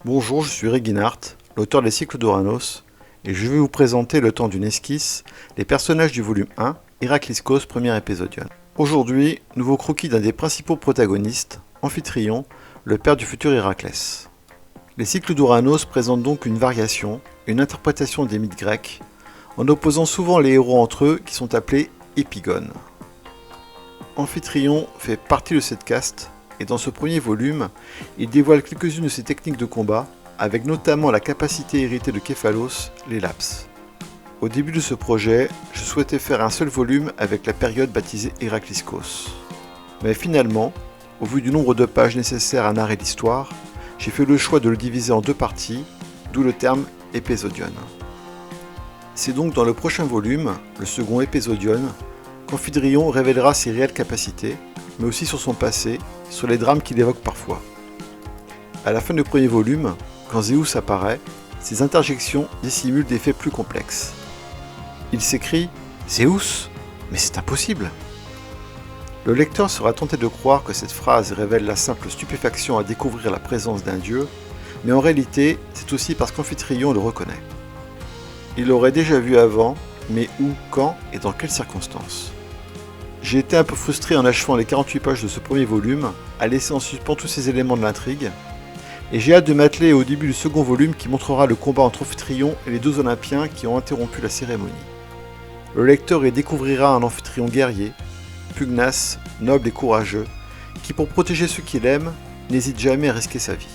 Bonjour, je suis Reginart, l'auteur des Cycles d'Ouranos, et je vais vous présenter le temps d'une esquisse les personnages du volume 1, Héracliskos, premier épisodion. Aujourd'hui, nouveau croquis d'un des principaux protagonistes, Amphitryon, le père du futur Héraclès. Les Cycles d'Ouranos présentent donc une variation, une interprétation des mythes grecs, en opposant souvent les héros entre eux qui sont appelés épigones. Amphitryon fait partie de cette caste, et dans ce premier volume, il dévoile quelques-unes de ses techniques de combat, avec notamment la capacité héritée de Képhalos, l'Élaps. Au début de ce projet, je souhaitais faire un seul volume avec la période baptisée Héracliskos. Mais finalement, au vu du nombre de pages nécessaires à narrer l'histoire, j'ai fait le choix de le diviser en deux parties, d'où le terme épisodion. C'est donc dans le prochain volume, le second épisodion, qu'Amphitryon révélera ses réelles capacités, mais aussi sur son passé, sur les drames qu'il évoque parfois. À la fin du premier volume, quand Zéus apparaît, ses interjections dissimulent des faits plus complexes. Il s'écrie « Zéus ? Mais c'est impossible !» Le lecteur sera tenté de croire que cette phrase révèle la simple stupéfaction à découvrir la présence d'un dieu, mais en réalité, c'est aussi parce qu'Amphitryon le reconnaît. Il l'aurait déjà vu avant, mais où, quand et dans quelles circonstances ? J'ai été un peu frustré en achevant les 48 pages de ce premier volume, à laisser en suspens tous ces éléments de l'intrigue, et j'ai hâte de m'atteler au début du second volume qui montrera le combat entre Amphitryon et les deux Olympiens qui ont interrompu la cérémonie. Le lecteur y découvrira un Amphitryon guerrier, pugnace, noble et courageux, qui pour protéger ceux qu'il aime, n'hésite jamais à risquer sa vie.